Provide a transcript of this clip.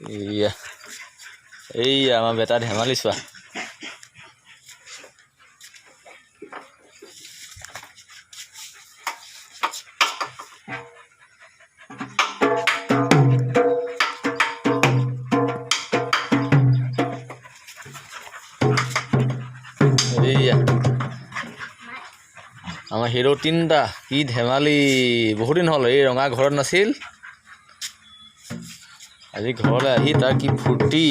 এইয়া এইয়া আমাৰ বেটা ধেমালি চোৱা। এইয়া আমাৰ হিৰো তিনিটা কি ধেমালি। বহুত দিন হ'ল এই ৰঙা ঘৰত নাছিল, আজি ঘৰলৈ আহি তাৰ কি ফূৰ্তি।